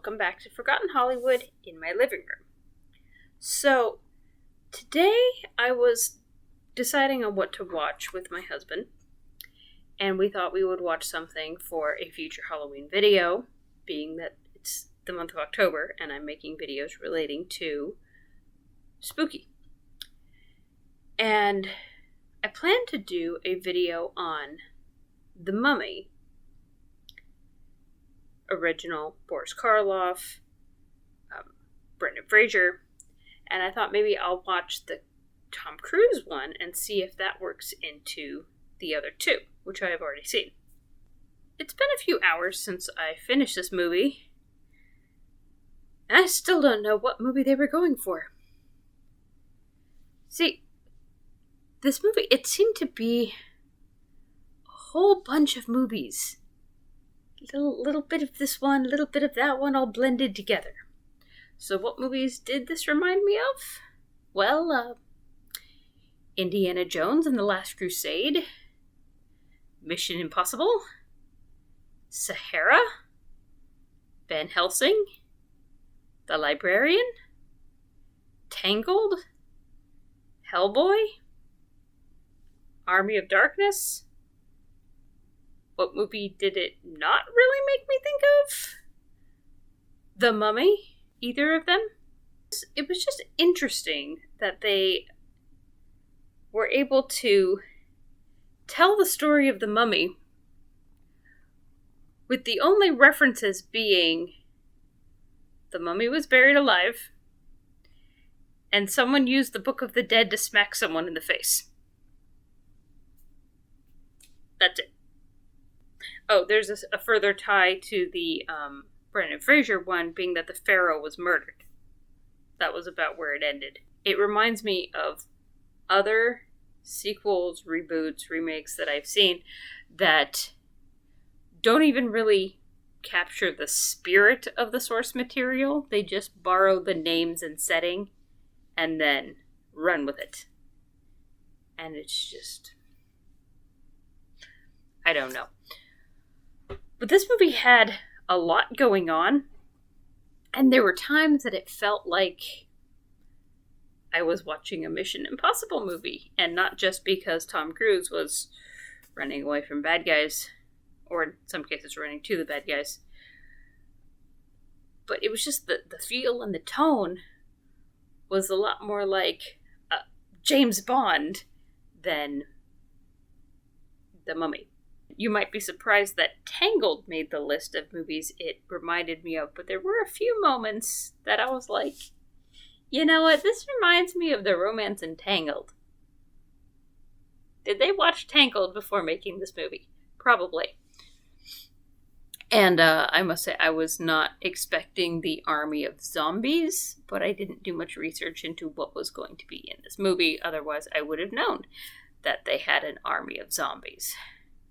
welcome back to Forgotten Hollywood in my living room. So, today I was deciding on what to watch with my husband, and we thought we would watch something for a future Halloween video, being that it's the month of October and I'm making videos relating to spooky. And I plan to do a video on The Mummy, original Boris Karloff, Brendan Fraser, and I thought maybe I'll watch the Tom Cruise one and see if that works into the other two, which I have already seen. It's been a few hours since I finished this movie, and I still don't know what movie they were going for. See, this movie, it seemed to be a whole bunch of movies. Little bit of this one, little bit of that one, all blended together. So what movies did this remind me of? Well, Indiana Jones and the Last Crusade, Mission Impossible, Sahara, Van Helsing, The Librarian, Tangled, Hellboy, Army of Darkness. What movie did it not really make me think of? The Mummy. Either of them. It was just interesting that they were able to tell the story of the Mummy with the only references being the Mummy was buried alive and someone used the Book of the Dead to smack someone in the face. That's it. Oh, there's a further tie to the Brendan Fraser one, being that the Pharaoh was murdered. That was about where it ended. It reminds me of other sequels, reboots, remakes that I've seen that don't even really capture the spirit of the source material. They just borrow the names and setting and then run with it. And it's just... I don't know. But this movie had a lot going on, and there were times that it felt like I was watching a Mission Impossible movie, and not just because Tom Cruise was running away from bad guys, or in some cases running to the bad guys, but it was just the feel and the tone was a lot more like James Bond than The Mummy. You might be surprised that Tangled made the list of movies it reminded me of, but there were a few moments that I was like, you know what, this reminds me of the romance in Tangled. Did they watch Tangled before making this movie? Probably. And I must say, I was not expecting the army of zombies, but I didn't do much research into what was going to be in this movie, otherwise I would have known that they had an army of zombies.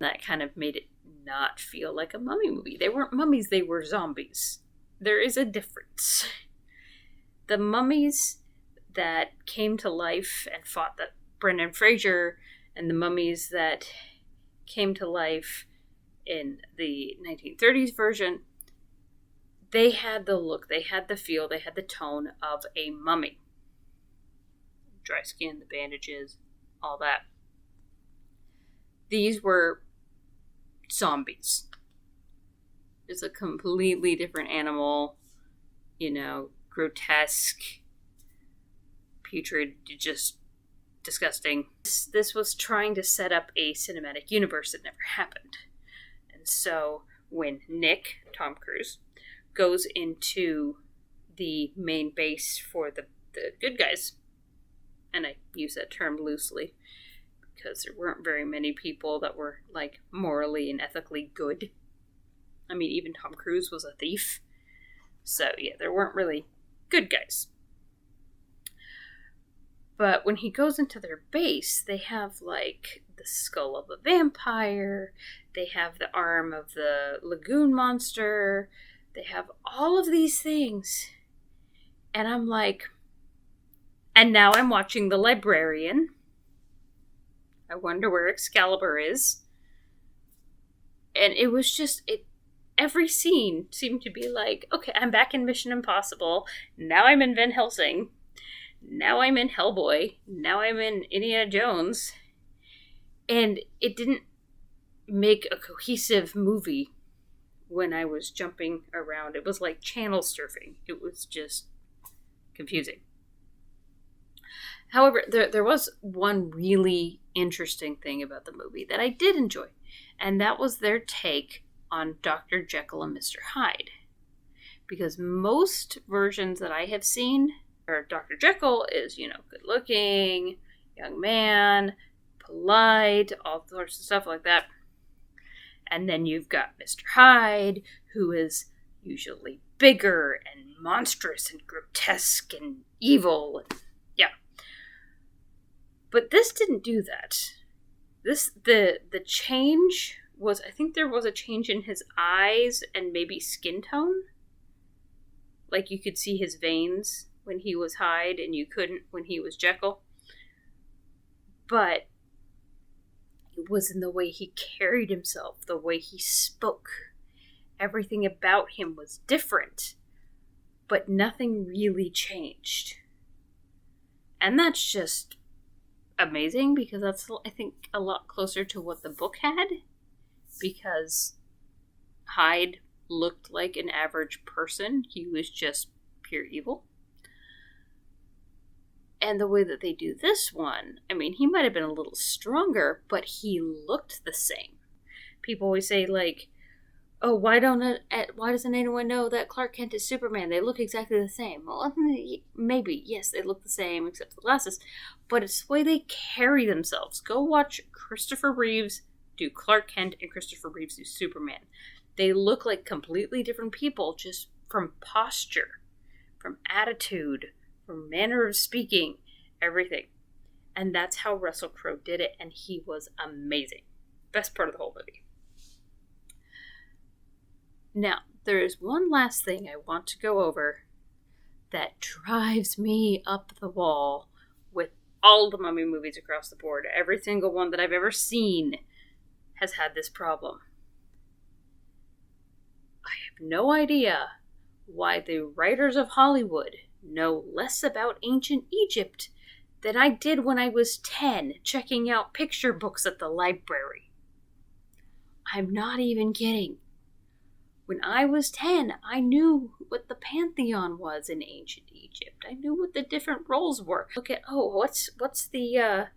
That kind of made it not feel like a mummy movie. They weren't mummies, they were zombies. There is a difference. The mummies that came to life and fought that Brendan Fraser, and the mummies that came to life in the 1930s version, they had the look, they had the feel, they had the tone of a mummy. Dry skin, the bandages, all that. These were zombies. It's a completely different animal, grotesque, putrid, just disgusting. This was trying to set up a cinematic universe that never happened. And so when Nick, Tom Cruise, goes into the main base for the good guys, and I use that term loosely, because there weren't very many people that were, morally and ethically good. I mean, even Tom Cruise was a thief. So, yeah, there weren't really good guys. But when he goes into their base, they have, the skull of a vampire. They have the arm of the lagoon monster. They have all of these things. And I'm like... And now I'm watching The Librarian. I wonder where Excalibur is. And it was just... every scene seemed to be like, okay, I'm back in Mission Impossible. Now I'm in Van Helsing. Now I'm in Hellboy. Now I'm in Indiana Jones. And it didn't make a cohesive movie when I was jumping around. It was like channel surfing. It was just confusing. However, there was one really interesting thing about the movie that I did enjoy, and that was their take on Dr. Jekyll and Mr. Hyde. Because most versions that I have seen, or Dr. Jekyll is, good looking, young man, polite, all sorts of stuff like that. And then you've got Mr. Hyde, who is usually bigger and monstrous and grotesque and evil. Yeah. But this didn't do that. The change was, I think there was a change in his eyes and maybe skin tone. Like you could see his veins when he was Hyde and you couldn't when he was Jekyll. But it was in the way he carried himself, the way he spoke. Everything about him was different, but nothing really changed. And that's just amazing because that's, I think, a lot closer to what the book had. Because Hyde looked like an average person. He was just pure evil. And the way that they do this one, I mean, he might have been a little stronger, but he looked the same. People always say, like, oh, why doesn't anyone know that Clark Kent is Superman? They look exactly the same. Well, maybe, yes, they look the same except the glasses, but it's the way they carry themselves. Go watch Christopher Reeves do Clark Kent and Christopher Reeves do Superman. They look like completely different people just from posture, from attitude, from manner of speaking, everything. And that's how Russell Crowe did it, and he was amazing. Best part of the whole movie. Now, there is one last thing I want to go over that drives me up the wall with all the Mummy movies across the board. Every single one that I've ever seen has had this problem. I have no idea why the writers of Hollywood know less about ancient Egypt than I did when I was 10, checking out picture books at the library. I'm not even kidding. When I was 10, I knew what the pantheon was in ancient Egypt. I knew what the different roles were. Look at, what's the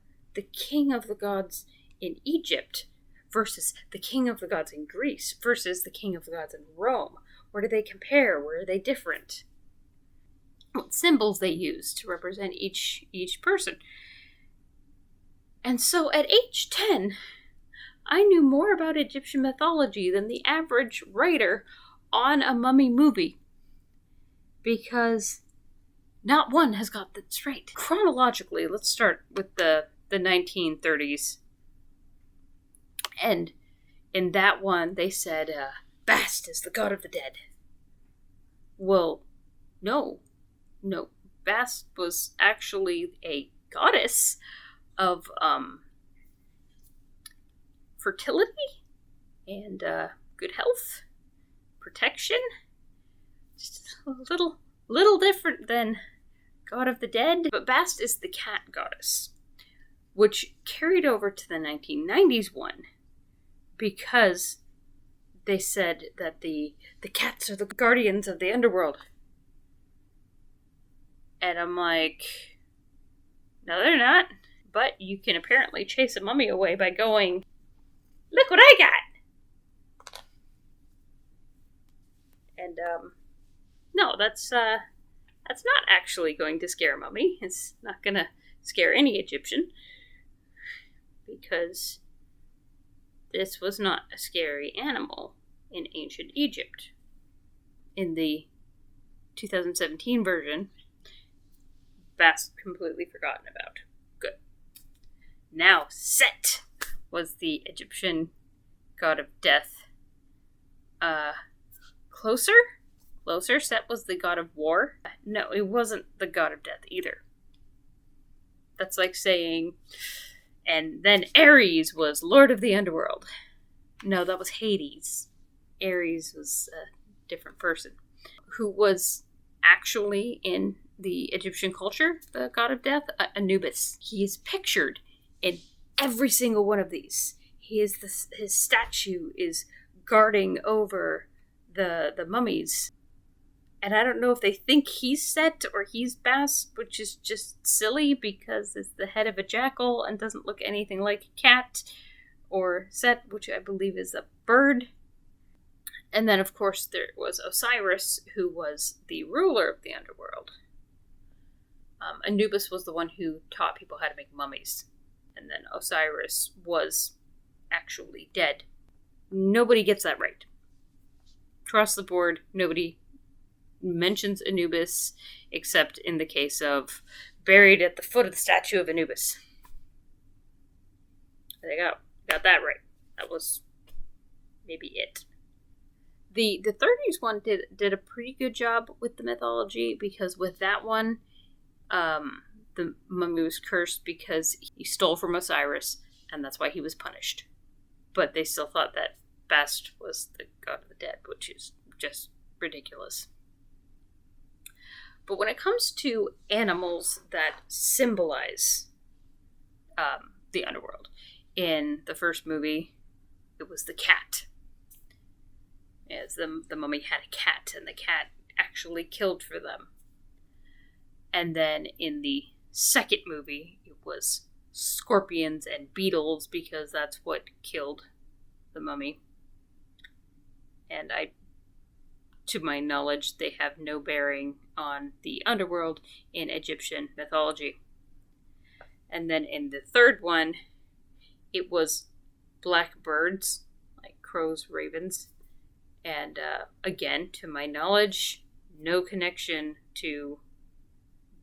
king of the gods in Egypt versus the king of the gods in Greece versus the king of the gods in Rome? Where do they compare? Where are they different? What symbols they use to represent each person. And so at age 10, I knew more about Egyptian mythology than the average writer on a Mummy movie. Because not one has got that straight. Chronologically, let's start with the 1930s. And in that one, they said, Bast is the god of the dead. Well, no. Bast was actually a goddess of fertility and good health, protection. Just a little different than god of the dead. But Bast is the cat goddess, which carried over to the 1990s one because they said that the cats are the guardians of the underworld. And I'm like, no, they're not. But you can apparently chase a mummy away by going, look what I got! And, no, that's not actually going to scare a mummy. It's not gonna scare any Egyptian. Because this was not a scary animal in ancient Egypt. In the 2017 version, Bast completely forgotten about. Good. Now, Set was the Egyptian god of death. Closer? Set was the god of war. No, it wasn't the god of death either. That's like saying, and then Ares was lord of the underworld. No, that was Hades. Ares was a different person, who was actually in the Egyptian culture, the god of death, Anubis. He is pictured in every single one of these. His statue is guarding over the mummies. And I don't know if they think he's Set or he's Bast, which is just silly because it's the head of a jackal and doesn't look anything like a cat, or Set, which I believe is a bird. And then, of course, there was Osiris, who was the ruler of the underworld. Anubis was the one who taught people how to make mummies. And then Osiris was actually dead. Nobody gets that right. Across the board, nobody mentions Anubis, except in the case of buried at the foot of the statue of Anubis. There you go. Got that right. That was maybe it. The 30s one did a pretty good job with the mythology, because with that one, the mummy was cursed because he stole from Osiris, and that's why he was punished. But they still thought that Bast was the god of the dead, which is just ridiculous. But when it comes to animals that symbolize the underworld, in the first movie, it was the cat. As the mummy had a cat, and the cat actually killed for them. And then in the second movie, it was scorpions and beetles, because that's what killed the mummy. And to my knowledge, they have no bearing on the underworld in Egyptian mythology. And then in the third one, it was black birds, like crows, ravens. And again, to my knowledge, no connection to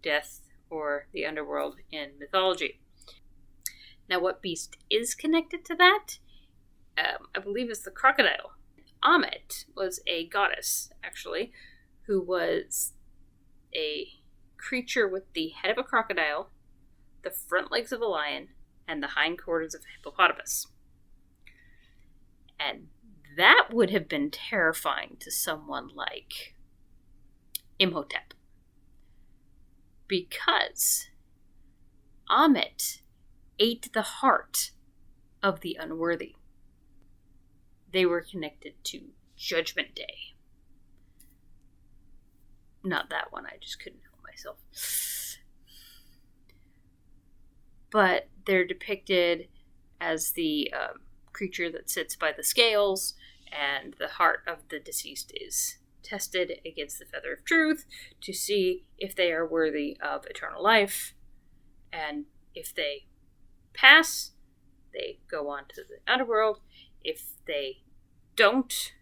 death or the underworld in mythology. Now, what beast is connected to that? I believe it's the crocodile. Ammit was a goddess, actually, who was a creature with the head of a crocodile, the front legs of a lion, and the hindquarters of a hippopotamus. And that would have been terrifying to someone like Imhotep. Because Ammit ate the heart of the unworthy. They were connected to Judgment Day. Not that one, I just couldn't help myself. But they're depicted as the creature that sits by the scales, and the heart of the deceased is tested against the feather of truth to see if they are worthy of eternal life. And if they pass, they go on to the underworld. If they don't,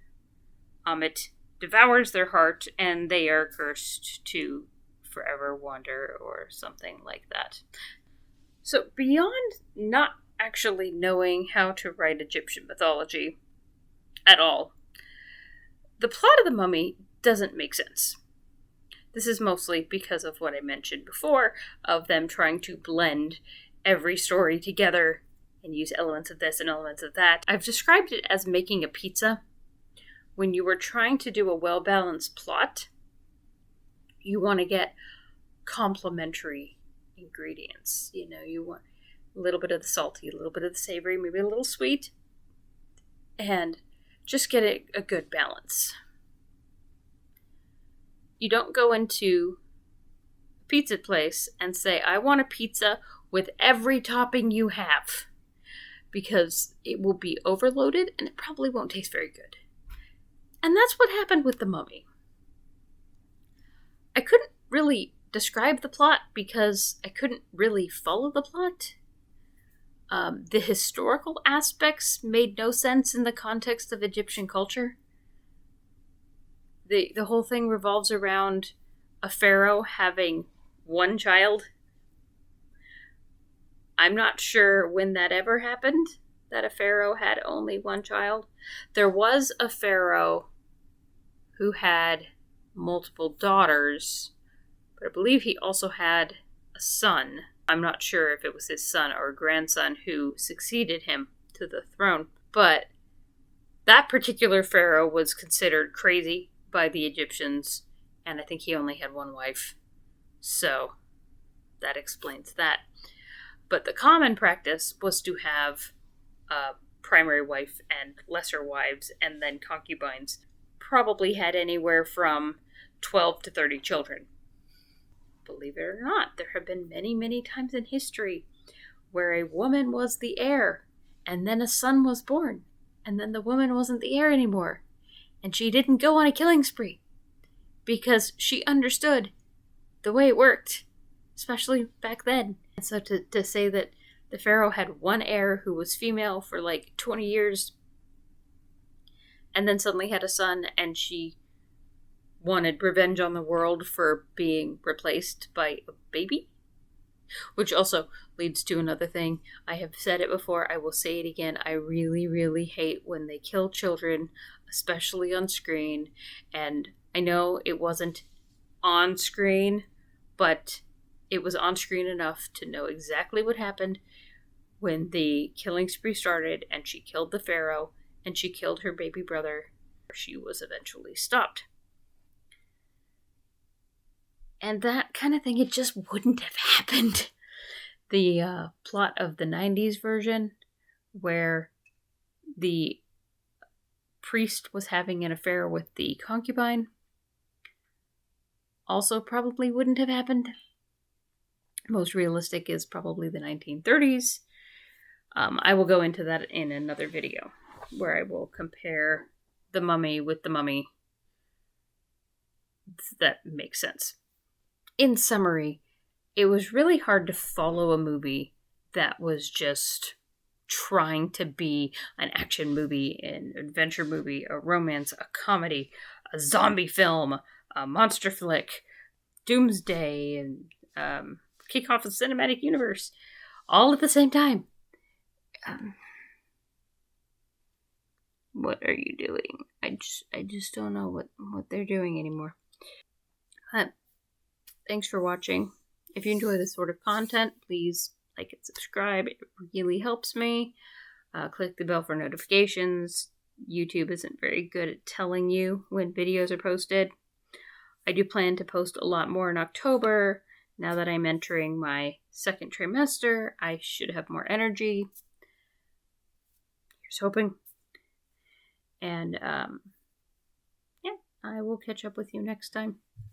Ammit devours their heart, and they are cursed to forever wander, or something like that. So beyond not actually knowing how to write Egyptian mythology at all, the plot of The Mummy doesn't make sense. This is mostly because of what I mentioned before, of them trying to blend every story together and use elements of this and elements of that. I've described it as making a pizza. When you were trying to do a well-balanced plot, you want to get complementary ingredients. You know, you want a little bit of the salty, a little bit of the savory, maybe a little sweet, and just get a good balance. You don't go into a pizza place and say, I want a pizza with every topping you have, because it will be overloaded and it probably won't taste very good. And that's what happened with The Mummy. I couldn't really describe the plot because I couldn't really follow the plot. The historical aspects made no sense in the context of Egyptian culture. The whole thing revolves around a pharaoh having one child. I'm not sure when that ever happened, that a pharaoh had only one child. There was a pharaoh who had multiple daughters, but I believe he also had a son. I'm not sure if it was his son or grandson who succeeded him to the throne, but That particular pharaoh was considered crazy by the Egyptians, and I think he only had one wife. So that explains that. But the common practice was to have a primary wife and lesser wives, and then concubines. Probably had anywhere from 12 to 30 children. Believe it or not, there have been many, many times in history where a woman was the heir, and then a son was born, and then the woman wasn't the heir anymore, and she didn't go on a killing spree because she understood the way it worked, especially back then. And so to say that the pharaoh had one heir who was female for like 20 years and then suddenly had a son, and she wanted revenge on the world for being replaced by a baby? Which also leads to another thing. I have said it before, I will say it again. I really, really hate when they kill children, especially on screen. And I know it wasn't on screen, but it was on screen enough to know exactly what happened when the killing spree started, and she killed the pharaoh, and she killed her baby brother. She was eventually stopped. And that kind of thing, it just wouldn't have happened. The plot of the 90s version, where the priest was having an affair with the concubine, also probably wouldn't have happened. Most realistic is probably the 1930s. I will go into that in another video, where I will compare The Mummy with The Mummy. That makes sense. In summary, it was really hard to follow a movie that was just trying to be an action movie, an adventure movie, a romance, a comedy, a zombie film, a monster flick, doomsday, and kick off a cinematic universe, all at the same time. What are you doing? I just don't know what they're doing anymore. Thanks for watching. If you enjoy this sort of content, please like and subscribe. It really helps me. Click the bell for notifications. YouTube isn't very good at telling you when videos are posted. I do plan to post a lot more in October. Now that I'm entering my second trimester, I should have more energy. Here's hoping. And yeah, I will catch up with you next time.